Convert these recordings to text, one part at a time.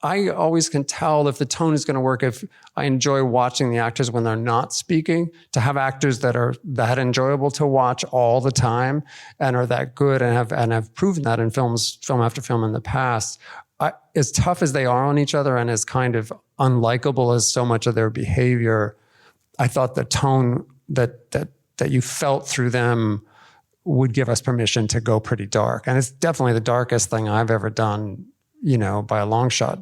I always can tell if the tone is going to work, if I enjoy watching the actors when they're not speaking. To have actors that are that enjoyable to watch all the time and are that good and have proven that in film after film in the past, as tough as they are on each other and as kind of unlikable as so much of their behavior, I thought the tone that you felt through them would give us permission to go pretty dark. And it's definitely the darkest thing I've ever done, by a long shot.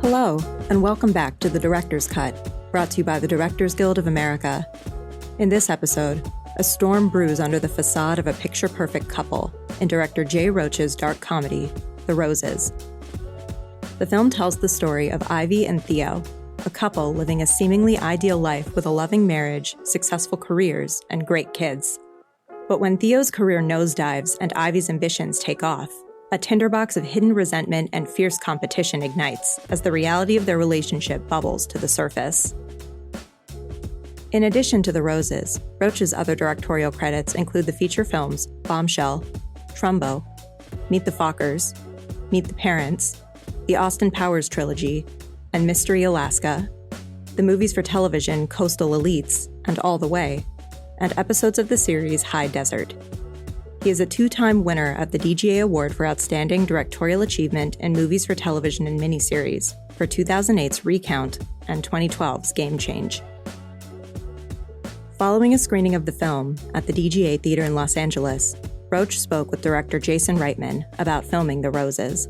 Hello, and welcome back to The Director's Cut, brought to you by the Directors Guild of America. In this episode, a storm brews under the facade of a picture-perfect couple in director Jay Roach's dark comedy, The Roses. The film tells the story of Ivy and Theo, a couple living a seemingly ideal life with a loving marriage, successful careers, and great kids. But when Theo's career nosedives and Ivy's ambitions take off, a tinderbox of hidden resentment and fierce competition ignites as the reality of their relationship bubbles to the surface. In addition to The Roses, Roach's other directorial credits include the feature films Bombshell, Trumbo, Meet the Fockers, Meet the Parents, the Austin Powers trilogy, and Mystery Alaska, the movies for television Coastal Elites and All the Way, and episodes of the series High Desert. He is a two-time winner of the DGA Award for Outstanding Directorial Achievement in Movies for Television and Miniseries for 2008's Recount and 2012's Game Change. Following a screening of the film at the DGA Theater in Los Angeles, Roach spoke with director Jason Reitman about filming The Roses.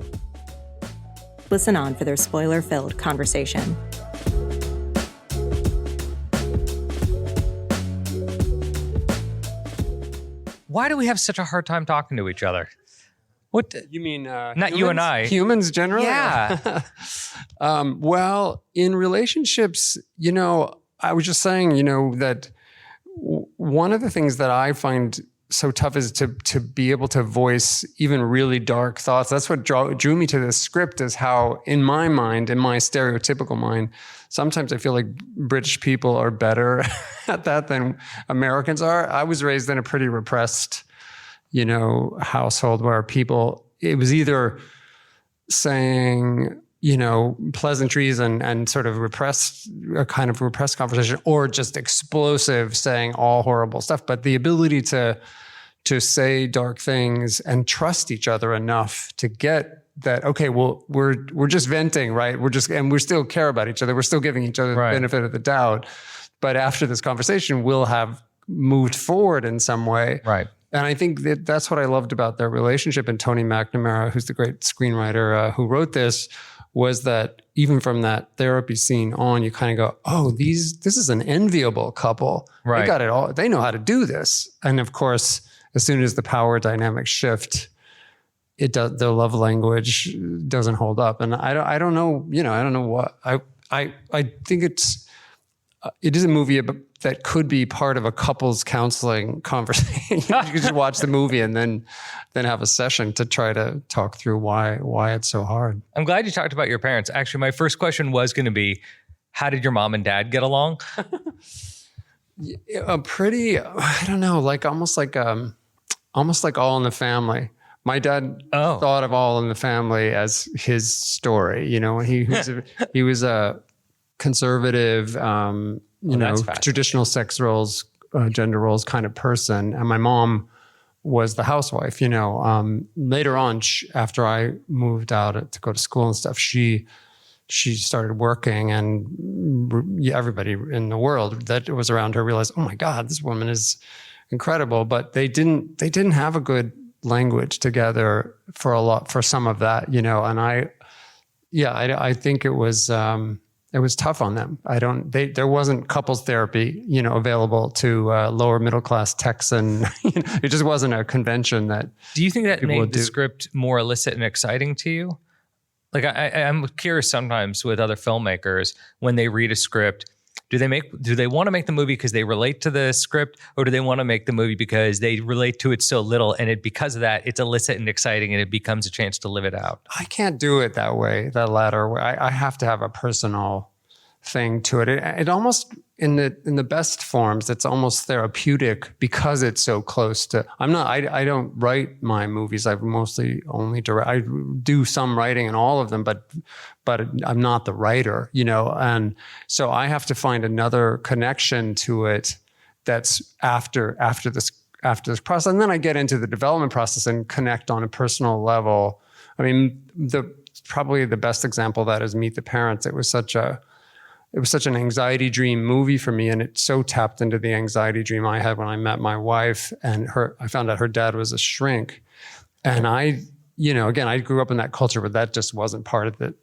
Listen on for their spoiler-filled conversation. Why do we have such a hard time talking to each other? What you mean? not humans? you and I. Humans generally? Yeah. Well, in relationships, I was just saying, that one of the things that I find so tough is to be able to voice even really dark thoughts. That's what drew me to this script, is how in my mind, in my stereotypical mind, sometimes I feel like British people are better at that than Americans are. I was raised in a pretty repressed, household where it was either saying, pleasantries and sort of a kind of repressed conversation, or just explosive, saying all horrible stuff. But the ability to say dark things and trust each other enough to get that, okay, well, we're just venting, right? And we still care about each other. We're still giving each other the benefit of the doubt. But after this conversation, we'll have moved forward in some way. Right. And I think that's what I loved about their relationship. And Tony McNamara, who's the great screenwriter who wrote this, was that even from that therapy scene on, you kind of go, oh, this is an enviable couple. Right. They got it all. They know how to do this. And of course, as soon as the power dynamics shift, their love language doesn't hold up. And I don't know, I don't know what, I think it is a movie that could be part of a couples counseling conversation. You could just watch the movie and then have a session to try to talk through why it's so hard. I'm glad you talked about your parents. Actually, my first question was going to be, how did your mom and dad get along? Pretty, I don't know, almost like All in the Family. My dad thought of All in the Family as his story. He was a conservative, traditional sex roles, gender roles kind of person. And my mom was the housewife, later on, after I moved out to go to school and stuff, she started working, and everybody in the world that was around her realized, oh my God, this woman is incredible. But they didn't have a good language together for some of that, and I think it was tough on them. There wasn't couples therapy, available to lower middle class Texan. It just wasn't a convention that. Do you think that made the script more illicit and exciting to you? Like I'm curious sometimes with other filmmakers when they read a script, Do they want to make the movie because they relate to the script, or do they want to make the movie because they relate to it so little, and because of that, it's illicit and exciting, and it becomes a chance to live it out? I can't do it that way, that latter way. I have to have a personal thing to it. It almost, in the best forms, it's almost therapeutic because it's so close to. I don't write my movies. I've mostly only direct. I do some writing in all of them, but I'm not the writer, and so I have to find another connection to it that's after this process, and then I get into the development process and connect on a personal level. I mean, probably the best example of that is Meet the Parents. It was such an anxiety dream movie for me, and it so tapped into the anxiety dream I had when I met my wife, and I found out her dad was a shrink. And I grew up in that culture, but that just wasn't part of the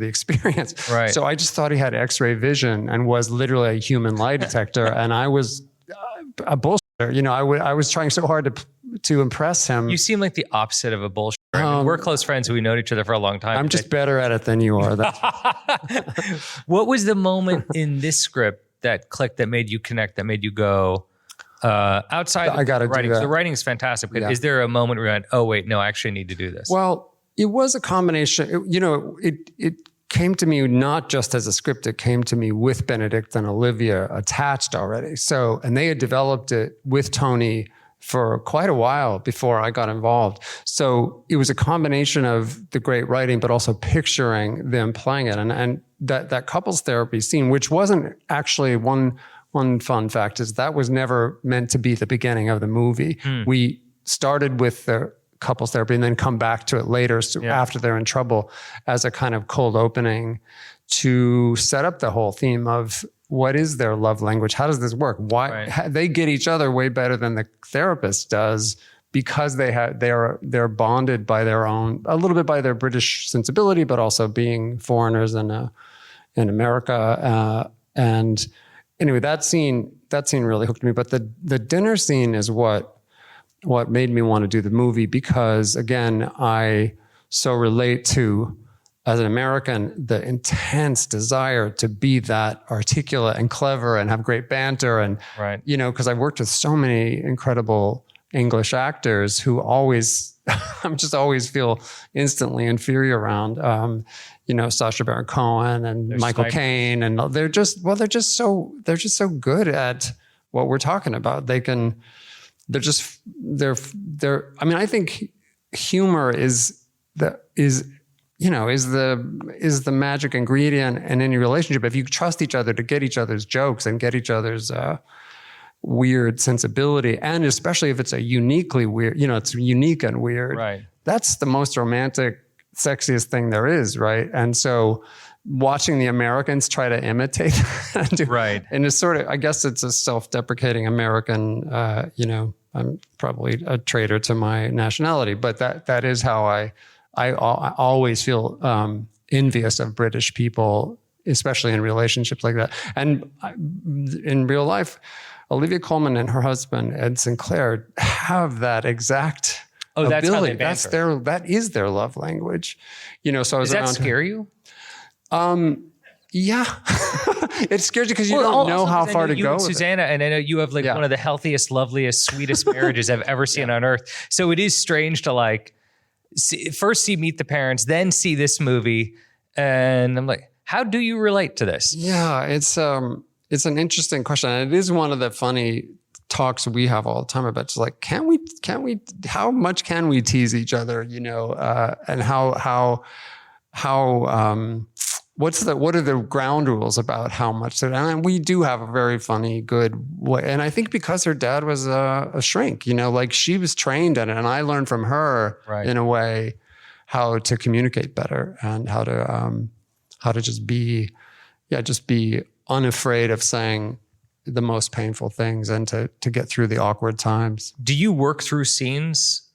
experience. Right. So I just thought he had X-ray vision and was literally a human lie detector. And I was a bullshitter. I was trying so hard to impress him. You seem like the opposite of a bullshitter. We're close friends. We've known each other for a long time. I'm just better at it than you are. What was the moment in this script that clicked, that made you connect, that made you go, outside of the writing? The writing is fantastic. But is there a moment where you went, oh, wait, no, I actually need to do this? Well, it was a combination. It came to me not just as a script. It came to me with Benedict and Olivia attached already. So, and they had developed it with Tony for quite a while before I got involved. So it was a combination of the great writing, but also picturing them playing it. And that couples therapy scene, which wasn't actually one fun fact, is that was never meant to be the beginning of the movie. We started with the couples therapy and then come back to it later after they're in trouble as a kind of cold opening to set up the whole theme of what is their love language? How does this work? Why they get each other way better than the therapist does, because they're bonded by their own, a little bit by their British sensibility, but also being foreigners in America. And anyway, that scene really hooked me. But the dinner scene is what made me want to do the movie, because again, I so relate to, as an American, the intense desire to be that articulate and clever and have great banter. And, because I've worked with so many incredible English actors who I'm just always feel instantly inferior around, Sacha Baron Cohen and Michael Caine. And they're just so good at what we're talking about. I think humor is the magic ingredient in any relationship. If you trust each other to get each other's jokes and get each other's weird sensibility, and especially if it's a uniquely weird, it's unique and weird. Right. That's the most romantic, sexiest thing there is, right? And so watching the Americans try to imitate that, and it's sort of, I guess it's a self-deprecating American, I'm probably a traitor to my nationality, but that is how I always feel envious of British people, especially in relationships like that. And in real life, Olivia Colman and her husband, Ed Sinclair, have that exact that's ability. How they That is their love language. So I was Does that scare you? Yeah. It scares you because you don't know how far to go with Susanna, and I know you have one of the healthiest, loveliest, sweetest marriages I've ever seen on earth. So it is strange to first Meet the Parents, then see this movie. And I'm like, how do you relate to this? Yeah, it's an interesting question. And it is one of the funny talks we have all the time about, just like, can we, how much can we tease each other, and what are the ground rules about how much? And we do have a very funny, good way. And I think because her dad was a shrink, she was trained in it, and I learned from her in a way how to communicate better and how to just be unafraid of saying the most painful things and to get through the awkward times. Do you work through scenes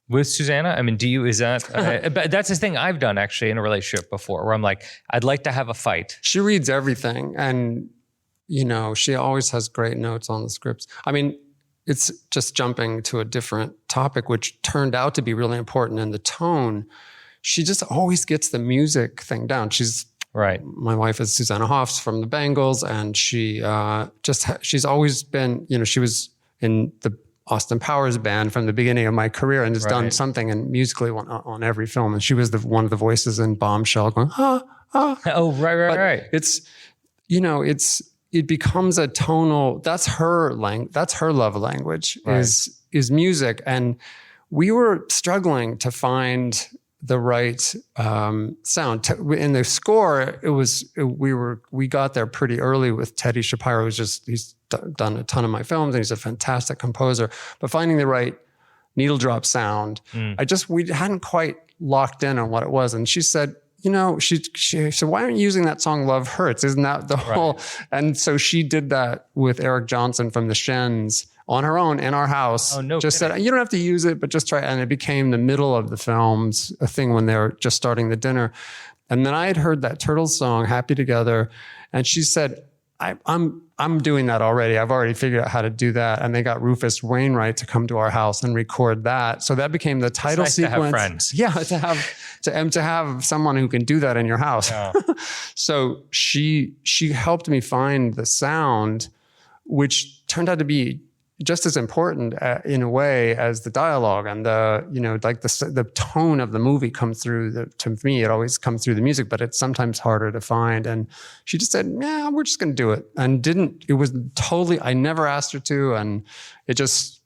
with Susanna? I mean, that's the thing I've done actually in a relationship before, where I'm like, I'd like to have a fight. She reads everything, and, she always has great notes on the scripts. I mean, it's just jumping to a different topic, which turned out to be really important in the tone. She just always gets the music thing down. She's Right. My wife is Susanna Hoffs from the Bangles, and she's always been, she was in the Austin Powers band from the beginning of my career and has done something and musically on every film. And she was one of the voices in Bombshell going, ah. Oh, right. It's, it becomes a tonal, that's her love language is music. And we were struggling to find the right sound. In the score, we got there pretty early with Teddy Shapiro. He's done a ton of my films and he's a fantastic composer. But finding the right needle drop sound, we hadn't quite locked in on what it was. And she said, she said, why aren't you using that song Love Hurts? Isn't that the whole? And so she did that with Eric Johnson from the Shens on her own in our house. Oh, no just kidding. said, you don't have to use it, but just try. And it became the middle of the films, a thing when they were just starting the dinner. And then I had heard that Turtles song, Happy Together. And she said, I'm doing that already. I've already figured out how to do that. And they got Rufus Wainwright to come to our house and record that. So that became the title sequence. To have friends. Yeah, to have someone who can do that in your house. Yeah. So she helped me find the sound, which turned out to be just as important in a way as the dialogue and the tone of the movie comes through. To me, it always comes through the music, but it's sometimes harder to find. And she just said, "Yeah, we're just going to do it," and didn't. It was totally. I never asked her to, and it just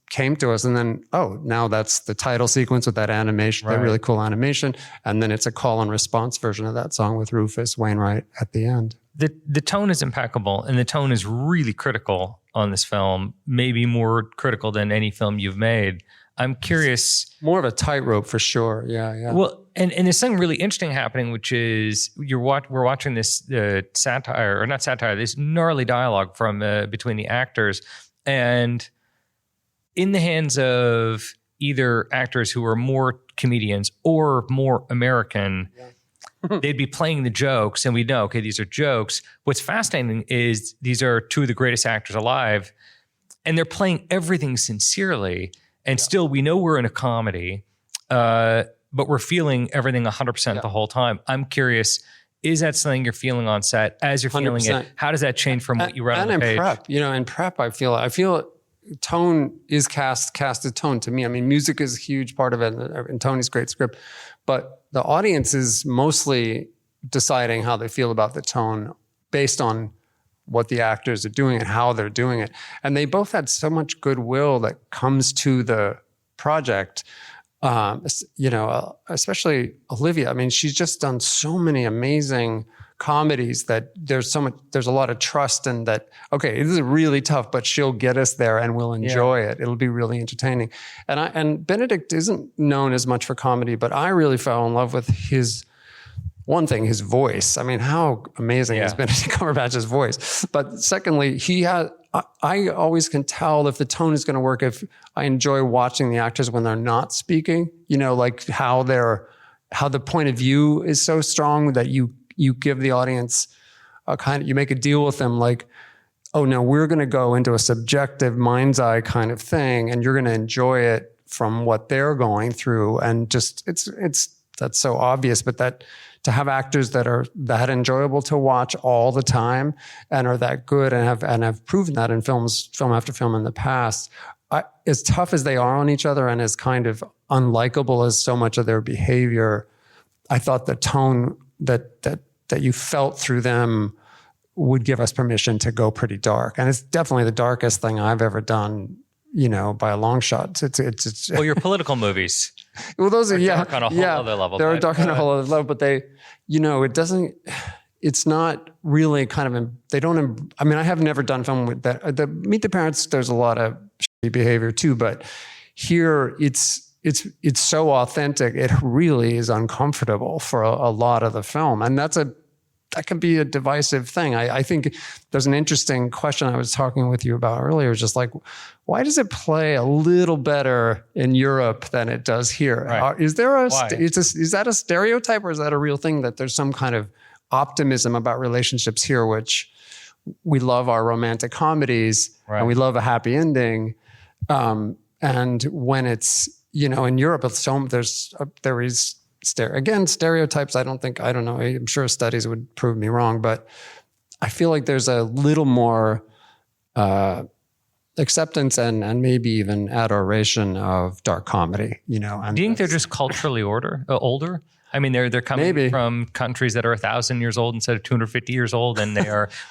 came to us. And then, now that's the title sequence with that animation, that really cool animation, and then it's a call and response version of that song with Rufus Wainwright at the end. The tone is impeccable, and the tone is really critical on this film, maybe more critical than any film you've made. I'm curious. More of a tightrope for sure. Yeah. Well, and there's something really interesting happening, which is we're watching this satire, or not satire, this gnarly dialogue from between the actors, and in the hands of either actors who are more comedians or more American. Yeah. They'd be playing the jokes, and we know, okay, these are jokes. What's fascinating is these are two of the greatest actors alive, and they're playing everything sincerely. And still, we know we're in a comedy, but we're feeling everything 100% the whole time. I'm curious, is that something you're feeling on set as you're feeling 100%. It? How does that change from what you read on the page? And in prep, I feel tone is casted tone to me. I mean, music is a huge part of it, and Tony's great script, but the audience is mostly deciding how they feel about the tone based on what the actors are doing and how they're doing it. And they both had so much goodwill that comes to the project. Especially Olivia. I mean, she's just done so many amazing comedies that there's a lot of trust in that. Okay, this is really tough, but she'll get us there and we'll enjoy it. It'll be really entertaining. And Benedict isn't known as much for comedy, but I really fell in love with his voice. I mean, how amazing is Benedict Cumberbatch's voice? But secondly, I always can tell if the tone is going to work if I enjoy watching the actors when they're not speaking, like how the point of view is so strong that you give the audience you make a deal with them like, oh no, we're going to go into a subjective mind's eye kind of thing, and you're going to enjoy it from what they're going through. And just, that's so obvious, but that to have actors that are that enjoyable to watch all the time and are that good and have proven that in film after film in the past, as tough as they are on each other and as kind of unlikable as so much of their behavior, I thought the tone that you felt through them would give us permission to go pretty dark. And it's definitely the darkest thing I've ever done, by a long shot. It's well, your political movies. Well, those are dark on a whole other level. They're dark on a whole other level, but they, it's not really kind of, I have never done film with that. The Meet the Parents, there's a lot of shitty behavior too, but here it's so authentic. It really is uncomfortable for a lot of the film. And that can be a divisive thing. I think there's an interesting question I was talking with you about earlier, just like, why does it play a little better in Europe than it does here? Right. Is that a stereotype, or is that a real thing that there's some kind of optimism about relationships here, which we love our romantic comedies and we love a happy ending. And when it's, in Europe, there is stereotypes. I don't know. I'm sure studies would prove me wrong, but I feel like there's a little more acceptance and maybe even adoration of dark comedy, And do you think they're just culturally older? I mean, they're coming from countries that are 1,000 years old instead of 250 years old, and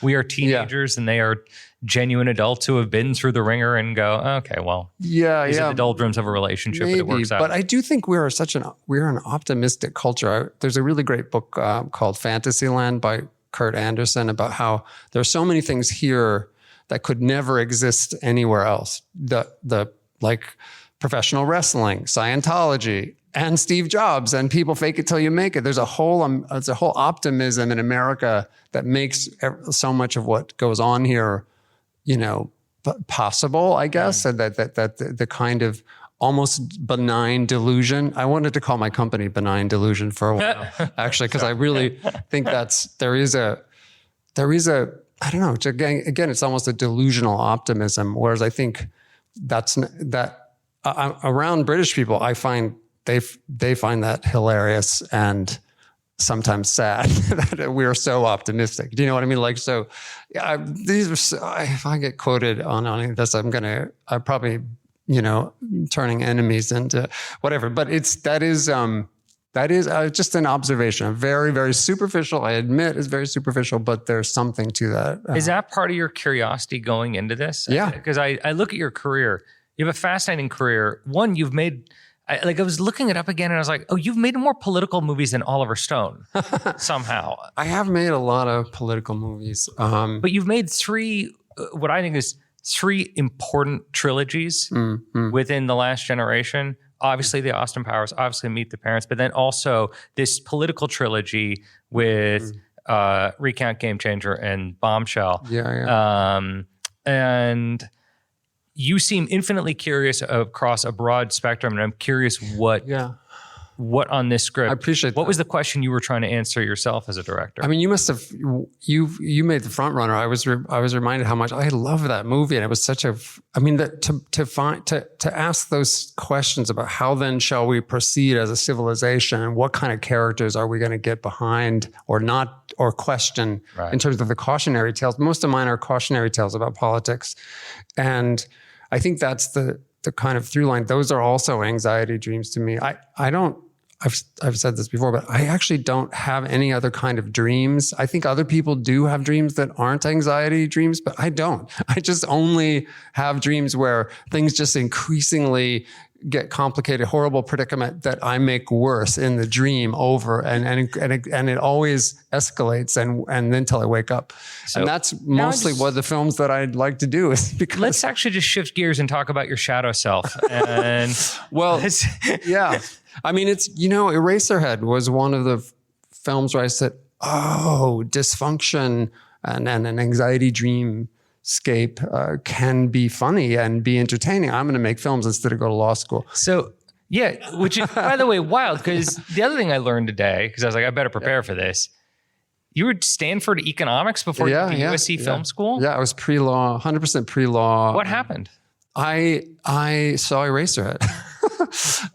we are teenagers, and they are genuine adults who have been through the ringer and go, okay, well, these are the doldrums of a relationship, and it works out. But I do think we're an optimistic culture. There's a really great book called Fantasyland by Kurt Anderson about how there's so many things here that could never exist anywhere else. The like professional wrestling, Scientology, and Steve Jobs, and people fake it till you make it. There's a whole optimism in America that makes so much of what goes on here, possible, I guess. And that the kind of almost benign delusion. I wanted to call my company Benign Delusion for a while, actually, because I really think there is a I don't know. Again, it's almost a delusional optimism. Whereas I think around British people, I find they find that hilarious and sometimes sad that we're so optimistic. Do you know what I mean? Like, so if I get quoted on any of this, I'm probably, turning enemies into whatever, but that is just an observation, a very, very superficial. I admit it's very superficial, but there's something to that. Is that part of your curiosity going into this? Yeah. Because I look at your career. You have a fascinating career. One, you've made, I was looking it up again and I was like, oh, you've made more political movies than Oliver Stone somehow. I have made a lot of political movies. But you've made what I think is three important trilogies within the last generation. Obviously, the Austin Powers, obviously Meet the Parents, but then also this political trilogy with Recount, Game Changer, and Bombshell. Yeah. And you seem infinitely curious across a broad spectrum, and I'm curious what on this script. I appreciate what was the question you were trying to answer yourself as a director? I mean, you must have you made The Front Runner. I was reminded how much I love that movie, and it was such a. I mean, that to ask those questions about how then shall we proceed as a civilization, and what kind of characters are we going to get behind or not or question in terms of the cautionary tales. Most of mine are cautionary tales about politics, and I think that's the kind of through line. Those are also anxiety dreams to me. I've said this before, but I actually don't have any other kind of dreams. I think other people do have dreams that aren't anxiety dreams, but I don't. I just only have dreams where things just increasingly get complicated, horrible predicament that I make worse in the dream over and it always escalates and then until I wake up. So and that's mostly what the films that I'd like to do is because. Let's actually just shift gears and talk about your shadow self. And yeah. I mean, it's, Eraserhead was one of the films where I said, oh, dysfunction and an anxiety dreamscape can be funny and be entertaining. I'm going to make films instead of go to law school. So, yeah, which is, by the way, wild, because the other thing I learned today, because I was like, I better prepare for this. You were Stanford economics before you did USC film school? Yeah, I was pre-law, 100% pre-law. What happened? I saw Eraserhead.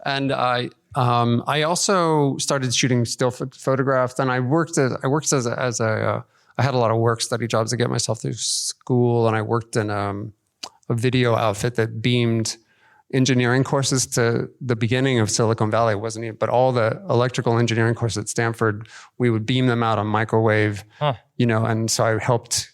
And I also started shooting still photographs, and I worked as I had a lot of work study jobs to get myself through school, and I worked in a video outfit that beamed engineering courses to the beginning of Silicon Valley. It wasn't even, but all the electrical engineering courses at Stanford, we would beam them out on microwave, and so I helped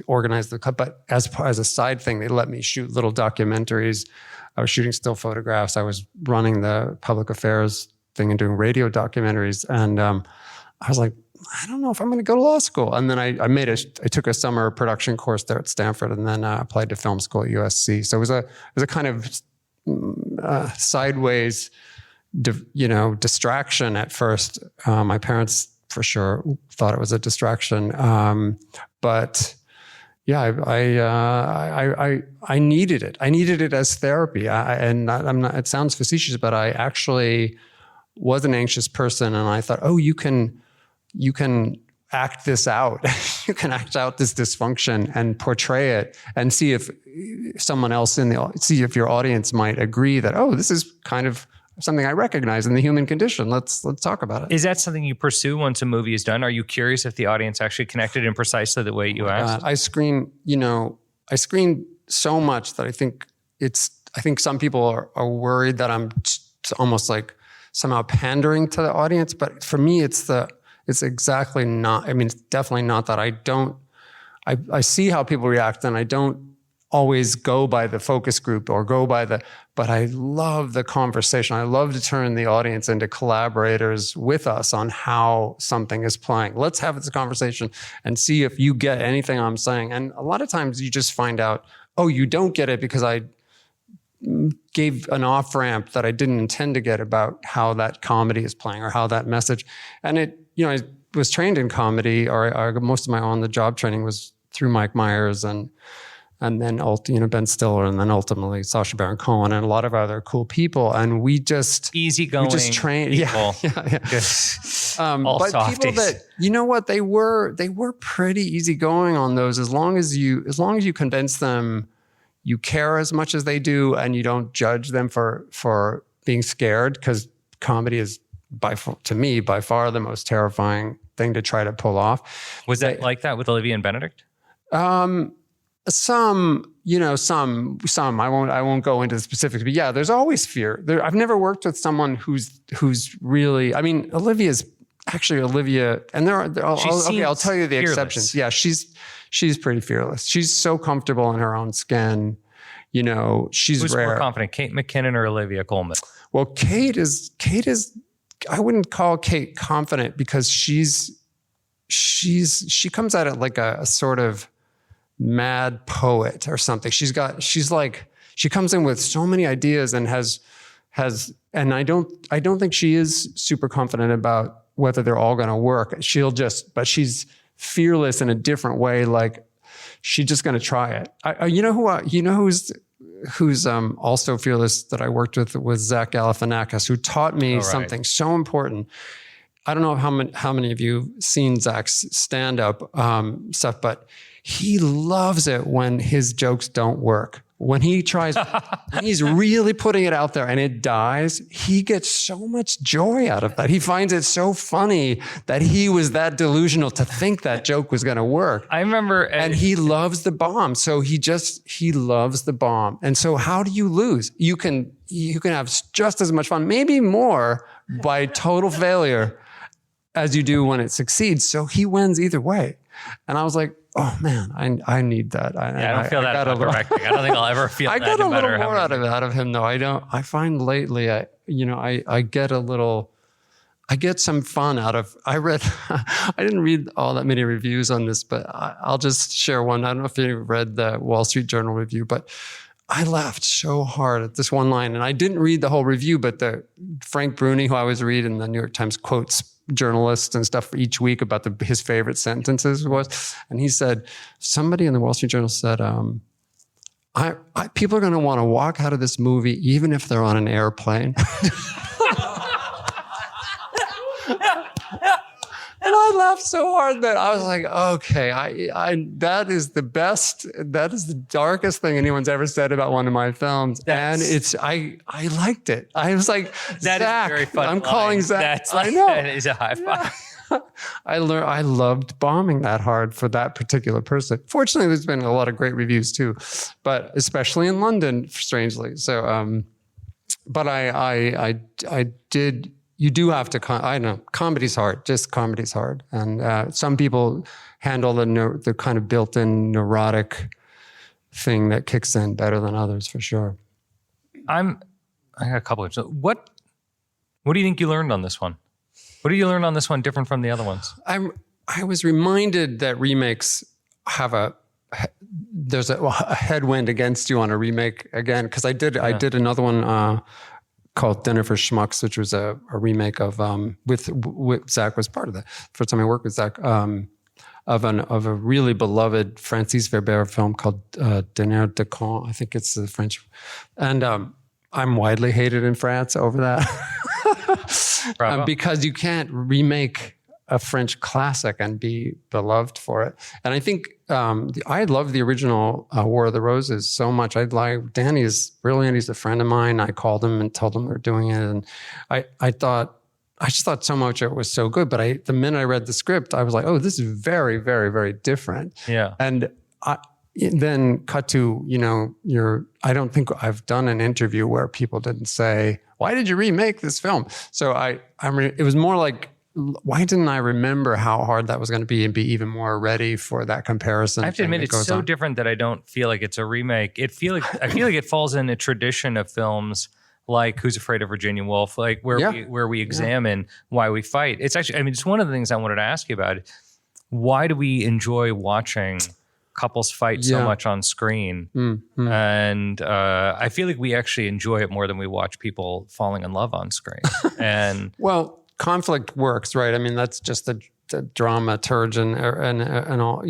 organize the cut. But as a side thing, they let me shoot little documentaries. I was shooting still photographs. I was running the public affairs thing and doing radio documentaries. And I was like, I don't know if I'm going to go to law school. And then I took a summer production course there at Stanford, and then applied to film school at USC. So it was a kind of sideways, distraction at first. My parents for sure thought it was a distraction, but. Yeah, I needed it. I needed it as therapy. It sounds facetious, but I actually was an anxious person, and I thought, oh, you can act this out. You can act out this dysfunction and portray it, and see if someone else see if your audience might agree that, oh, this is kind of something I recognize in the human condition. Let's talk about it. Is that something you pursue once a movie is done? Are you curious if the audience actually connected in precisely the way you asked? I screen so much that I think some people are worried that I'm almost like somehow pandering to the audience. But for me, it's exactly not. I mean, it's definitely not that. I see how people react, and I don't always go by the focus group or but I love the conversation. I love to turn the audience into collaborators with us on how something is playing. Let's have this conversation and see if you get anything I'm saying. And a lot of times you just find out, oh, you don't get it because I gave an off ramp that I didn't intend to get about how that comedy is playing or how that message. And I was trained in comedy, or most of my on-the-job training was through Mike Myers and then Ben Stiller, and then ultimately Sacha Baron Cohen and a lot of other cool people. And we just easygoing. We just trained. Yeah. All but softies. people that, you know what, they were pretty easygoing on those, as long as you convince them you care as much as they do, and you don't judge them for being scared, because comedy is to me by far the most terrifying thing to try to pull off. Was that like that with Olivia and Benedict? Some. I won't go into the specifics, but yeah, there's always fear. I've never worked with someone who's really. I mean, Olivia, and I'll tell you the fearless. exceptions. Yeah, she's pretty fearless. She's so comfortable in her own skin. She's Who's rare. more confident, Kate McKinnon or Olivia Colman? Well, Kate is. I wouldn't call Kate confident, because she comes at it like a sort of mad poet or something. She comes in with so many ideas and and I don't think she is super confident about whether they're all going to work. But she's fearless in a different way. Like, she's just going to try it. Who's also fearless that I worked with was Zach Galifianakis, who taught me something so important. I don't know how many of you have seen Zach's stand-up stuff, but he loves it when his jokes don't work. When he tries, when he's really putting it out there and it dies, he gets so much joy out of that. He finds it so funny that he was that delusional to think that joke was going to work. I remember, and he loves the bomb. So he loves the bomb. And so how do you lose? You can have just as much fun, maybe more, by total failure as you do when it succeeds. So he wins either way. And I was like, oh man, I need that. I don't feel that about directing. I don't think I'll ever feel that. I got a little more out of him though. I find lately, I get some fun out of, I didn't read all that many reviews on this, but I'll just share one. I don't know if you read the Wall Street Journal review, but I laughed so hard at this one line, and I didn't read the whole review, but the Frank Bruni, who I always read in the New York Times, quotes journalists and stuff for each week about his favorite sentences was. And he said, somebody in the Wall Street Journal said, people are going to want to walk out of this movie even if they're on an airplane. And I laughed so hard that I was like, okay, that is the darkest thing anyone's ever said about one of my films. And I liked it. I was like, that Zach, is very fun. I'm calling Zach. I know. That is a high five. Yeah. I loved bombing that hard for that particular person. Fortunately, there's been a lot of great reviews too, but especially in London, strangely. So, but I did. You do have to, I know, comedy's hard, just comedy's hard. And some people handle the kind of built-in neurotic thing that kicks in better than others, for sure. I got a couple of, what do you think you learned on this one? What did you learn on this one different from the other ones? I was reminded that remakes have there's a headwind against you on a remake again, because I did another one, called Dinner for Schmucks, which was a remake of with Zach was part of that. First time I worked with Zach, of a really beloved Francis Weber film called Dîner de Con. I think it's the French, and I'm widely hated in France over that because you can't remake a French classic and be beloved for it. And I think I love the original War of the Roses so much. Danny is brilliant. He's a friend of mine. I called him and told him we were doing it. And I just thought so much of it was so good. But the minute I read the script, I was like, oh, this is very, very, very different. Yeah. And then cut to, I don't think I've done an interview where people didn't say, why did you remake this film? So it was more like, why didn't I remember how hard that was going to be and be even more ready for that comparison? I have to admit, it's so different that I don't feel like it's a remake. I feel like it falls in a tradition of films like Who's Afraid of Virginia Woolf, like where we examine why we fight. It's actually, it's one of the things I wanted to ask you about. Why do we enjoy watching couples fight so much on screen? Mm-hmm. And I feel like we actually enjoy it more than we watch people falling in love on screen. And well, conflict works, right? I mean, that's just the dramaturge and all.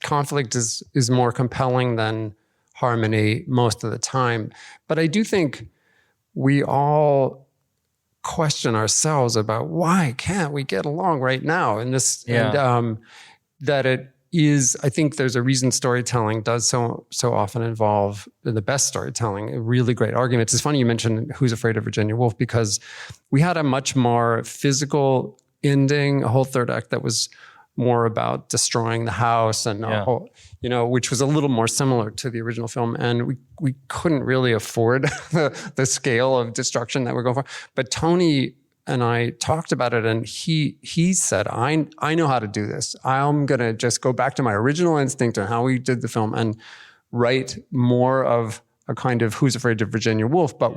Conflict is more compelling than harmony most of the time. But I do think we all question ourselves about why can't we get along right now in this, and that it is. I think there's a reason storytelling does so often involve the best storytelling, really great arguments. It's funny you mentioned Who's Afraid of Virginia Woolf, because we had a much more physical ending, a whole third act that was more about destroying the house and which was a little more similar to the original film. And we couldn't really afford the scale of destruction that we're going for. But Tony and I talked about it, and he said, I know how to do this. I'm going to just go back to my original instinct on how we did the film and write more of a kind of Who's Afraid of Virginia Woolf, but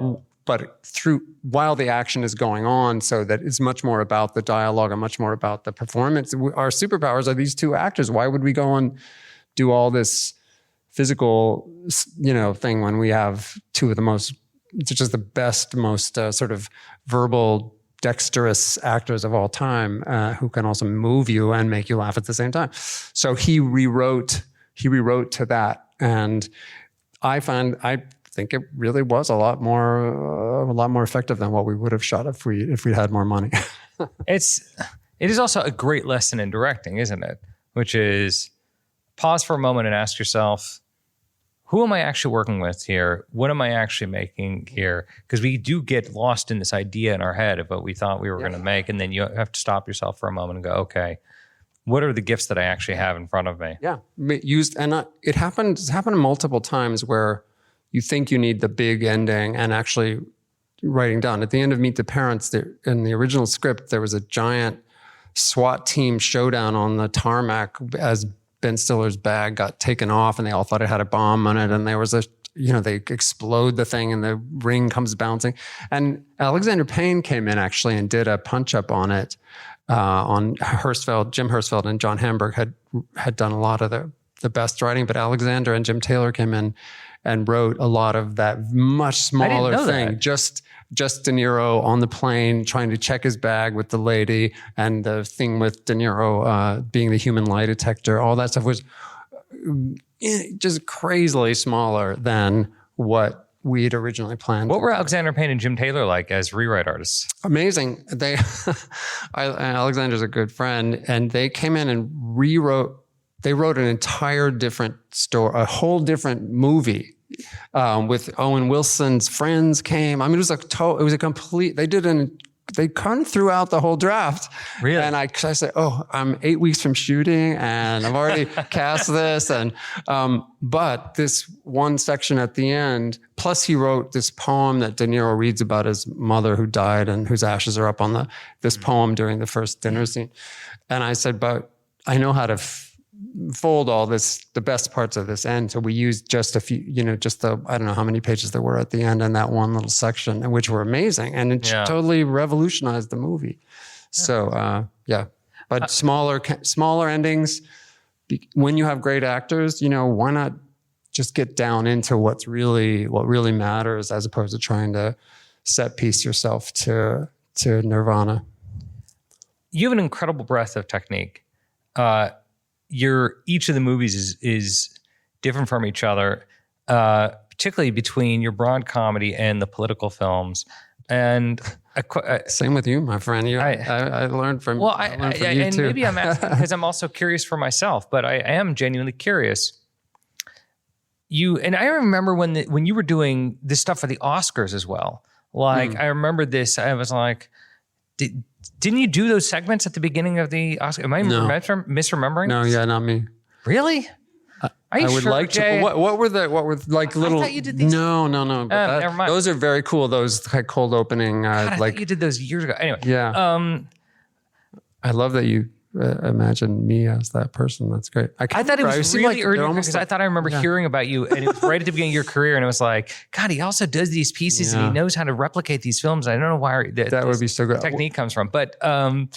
while the action is going on, so that it's much more about the dialogue and much more about the performance. Our superpowers are these two actors. Why would we go and do all this physical, thing when we have two of the best, most sort of verbal, dexterous actors of all time, who can also move you and make you laugh at the same time. So he rewrote to that, and I think it really was a lot more effective than what we would have shot if we had more money. It is also a great lesson in directing, isn't it? Which is pause for a moment and ask yourself, who am I actually working with here? What am I actually making here? Because we do get lost in this idea in our head of what we thought we were going to make. And then you have to stop yourself for a moment and go, okay, what are the gifts that I actually have in front of me? Yeah. It happened multiple times where you think you need the big ending and actually writing down. At the end of Meet the Parents, in the original script, there was a giant SWAT team showdown on the tarmac as Ben Stiller's bag got taken off, and they all thought it had a bomb on it. And there was they explode the thing and the ring comes bouncing. And Alexander Payne came in actually and did a punch up on it, on Jim Hirschfeld and John Hamburg had done a lot of the best writing, but Alexander and Jim Taylor came in and wrote a lot of that much smaller thing. Just De Niro on the plane trying to check his bag with the lady, and the thing with De Niro being the human lie detector. All that stuff was just crazily smaller than what we'd originally planned. What were Alexander Payne and Jim Taylor like as rewrite artists? Amazing. Alexander's a good friend, and they came in and they wrote an entire different story, a whole different movie, with Owen Wilson's friends came. I mean, it was a complete, they kind of threw out the whole draft. Really? And I said, I'm 8 weeks from shooting and I've already cast this. And, but this one section at the end, plus he wrote this poem that De Niro reads about his mother who died and whose ashes are up on this poem during the first dinner scene. And I said, but I know how to fold all this, the best parts of this end. So we used just a few, I don't know how many pages there were at the end in that one little section, and which were amazing. And it totally revolutionized the movie. So, but smaller endings, when you have great actors, why not just get down into what really matters, as opposed to trying to set piece yourself to Nirvana. You have an incredible breadth of technique. Each of the movies is different from each other, particularly between your broad comedy and the political films. And same with you, my friend. I learned from. Well, I learned from you and too. maybe I'm asking because I'm also curious for myself, but I am genuinely curious. And I remember when you were doing this stuff for the Oscars as well. Like I remember this. I was like, didn't you do those segments at the beginning of the Oscars? Am I misremembering? No, yeah, not me. Really? I would like to. What were like little? I thought you did these. No. But never mind. Those are very cool. Those like cold opening. God, I thought you did those years ago. Anyway. Yeah. I love that you imagine me as that person. That's great. I thought it was really early because I thought I remember hearing about you, and it was right at the beginning of your career, and it was like, God, he also does these pieces, and he knows how to replicate these films. I don't know where that would be so good. Technique comes from, but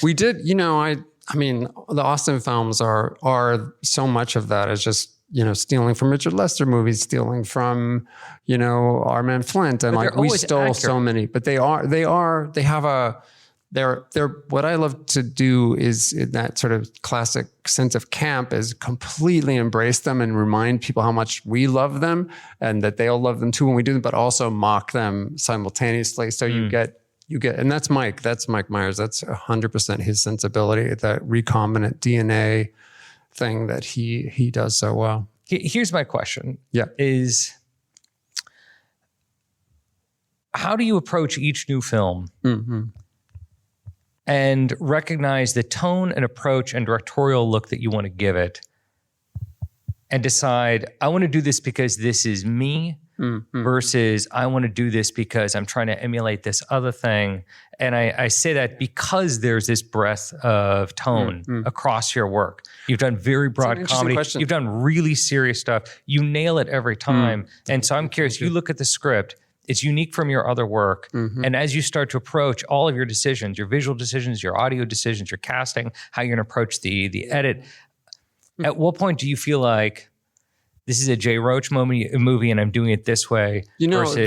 we did. I mean, the Austin films are so much of that is just. Stealing from Richard Lester movies, stealing from, Our Man Flint. And like we stole accurate. So many, but they have what I love to do is in that sort of classic sense of camp is completely embrace them and remind people how much we love them and that they'll love them too when we do them, but also mock them simultaneously. So you get, and that's Mike Myers. That's 100% his sensibility, that recombinant DNA thing that he does so well. Here's my question. Yeah. Is how do you approach each new film and recognize the tone and approach and directorial look that you want to give it and decide, I want to do this because this is me versus I want to do this because I'm trying to emulate this other thing. And I say that because there's this breadth of tone across your work. You've done very broad comedy. Question. You've done really serious stuff. You nail it every time. And so I'm curious, you look at the script, it's unique from your other work. And as you start to approach all of your decisions, your visual decisions, your audio decisions, your casting, how you're going to approach the edit, at what point do you feel like this is a Jay Roach movie and I'm doing it this way? Versus...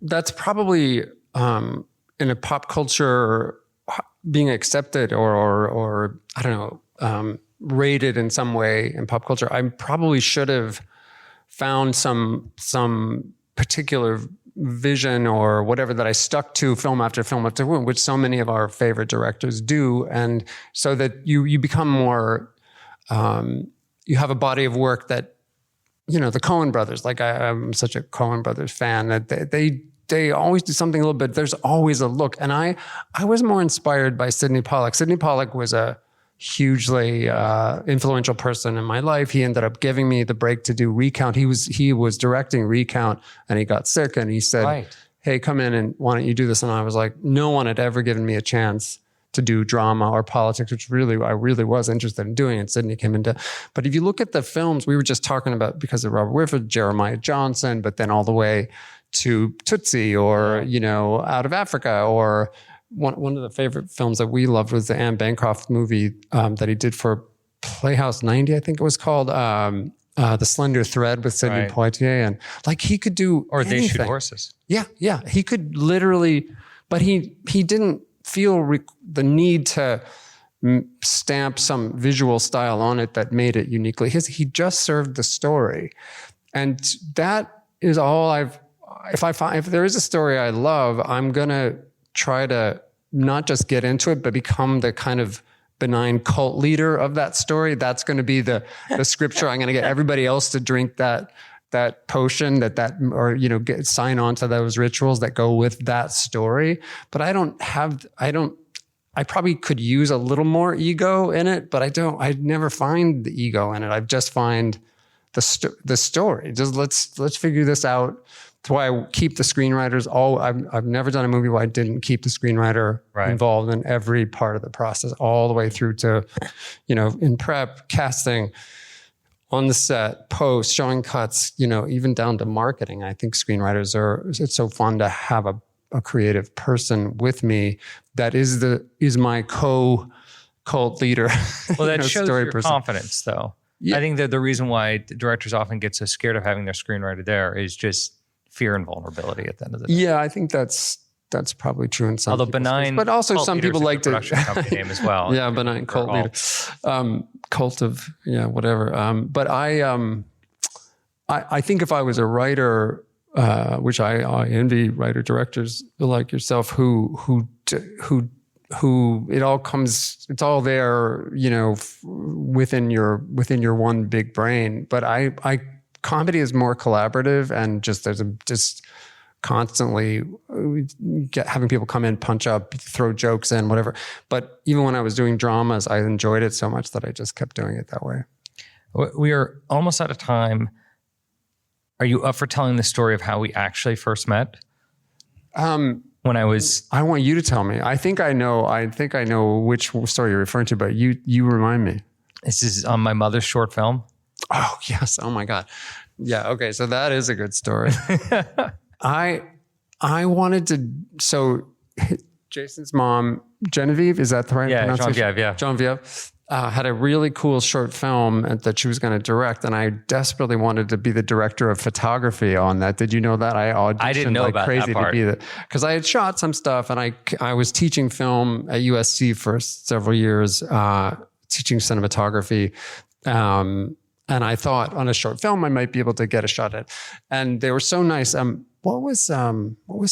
that's probably in a pop culture being accepted or I don't know, rated in some way in pop culture. I probably should have found some particular vision or whatever that I stuck to film after film after film, which so many of our favorite directors do. And so that you become more, you have a body of work that, the Coen brothers, like I'm such a Coen brothers fan, that they always do something a little bit, there's always a look. And I was more inspired by Sidney Pollack. Sidney Pollack was a hugely influential person in my life. He ended up giving me the break to do Recount. He was directing Recount and he got sick and he said, hey, come in and why don't you do this? And I was like, no one had ever given me a chance to do drama or politics, which I really was interested in doing. And Sidney came into, but if you look at the films we were just talking about, because of Robert Whitford, Jeremiah Johnson, but then all the way to Tootsie or, Out of Africa, or one of the favorite films that we loved was the Anne Bancroft movie that he did for Playhouse 90, I think it was called, The Slender Thread with Sidney Poitier. And like he could do Or anything. They Shoot Horses. Yeah. He could literally, but he didn't feel the need to stamp some visual style on it that made it uniquely his. He just served the story. And that is all if there is a story I love, I'm going to try to not just get into it, but become the kind of benign cult leader of that story. That's going to be the scripture. I'm going to get everybody else to drink that potion or sign on to those rituals that go with that story. But I probably could use a little more ego in it, but I never find the ego in it. I just find the story. Just let's figure this out. That's why I keep the screenwriters I've never done a movie where I didn't keep the screenwriter involved in every part of the process, all the way through to, in prep, casting, on the set, post, showing cuts, even down to marketing. I think screenwriters it's so fun to have a creative person with me that is my cult leader. Well, that shows your confidence though. Yeah. I think that the reason why directors often get so scared of having their screenwriter there is just fear and vulnerability at the end of the day. Yeah, I think that's probably true in some. Although benign, but also some people like to production company name as well. Yeah, benign cult leader, cult of whatever. But I think if I was a writer, which I envy writer directors like yourself who it's all there, within your one big brain. But I comedy is more collaborative, and just constantly having people come in, punch up, throw jokes in, whatever. But even when I was doing dramas, I enjoyed it so much that I just kept doing it that way. We are almost out of time. Are you up for telling the story of how we actually first met? I want you to tell me. I think I know which story you're referring to, but you remind me. This is on my mother's short film. Oh, yes. Oh my God. Yeah. Okay. So that is a good story. I wanted to, so Jason's mom, Genevieve, is that the right pronunciation? Genevieve, yeah. Genevieve had a really cool short film that she was going to direct, and I desperately wanted to be the director of photography on that. Did you know that? I auditioned I didn't know like about crazy that part. to be because I had shot some stuff, and I was teaching film at USC for several years, teaching cinematography. And I thought on a short film I might be able to get a shot at, and they were so nice. What was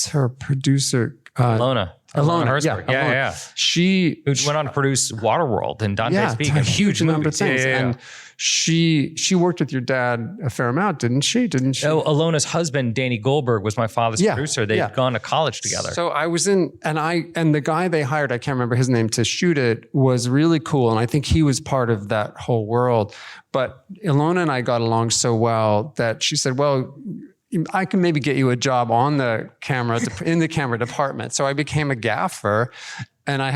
her producer? Ilona Hertzberg. Yeah. She went on to produce Waterworld and Dante's Peak, a huge number of movie. things. And she worked with your dad a fair amount, didn't she? Oh, Ilona's husband, Danny Goldberg, was my father's producer. They'd gone to college together. So I was in, and the guy they hired, I can't remember his name, to shoot it was really cool. And I think he was part of that whole world. But Ilona and I got along so well that she said, well, I can maybe get you a job on the camera, in the camera department. So I became a gaffer, and I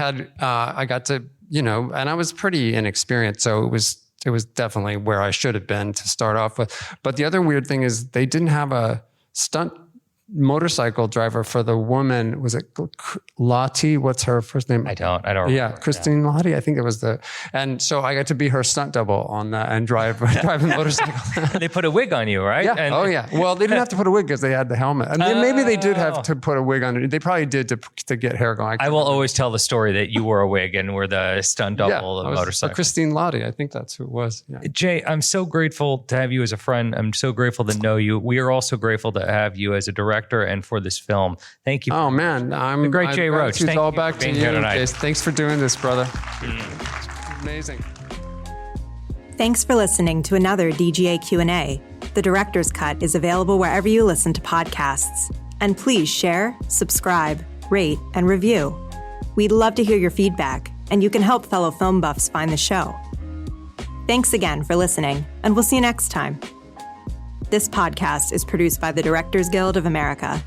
got to, and I was pretty inexperienced. So it was definitely where I should have been to start off with. But the other weird thing is they didn't have a stunt motorcycle driver for the woman. Was it Lottie? What's her first name? I don't remember. Yeah, Christine Lottie. I think it was and so I got to be her stunt double on that and drive the motorcycle. They put a wig on you, right? Yeah. Yeah. Well, they didn't have to put a wig because they had the helmet. And then maybe they did have to put a wig on it. They probably did to get hair going. I will always tell the story that you wore a wig and were the stunt double of the motorcycle. Christine Lottie. I think that's who it was. Yeah. Jay, I'm so grateful to have you as a friend. I'm so grateful to know you. We are also grateful to have you as a director and for this film. Thank you. Oh man, I'm the great Jay Roach. Thank you all back for to being you, here tonight. Jace. Thanks for doing this, brother. It's amazing. Thanks for listening to another DGA Q&A. The Director's Cut is available wherever you listen to podcasts. And please share, subscribe, rate, and review. We'd love to hear your feedback, and you can help fellow film buffs find the show. Thanks again for listening, and we'll see you next time. This podcast is produced by the Directors Guild of America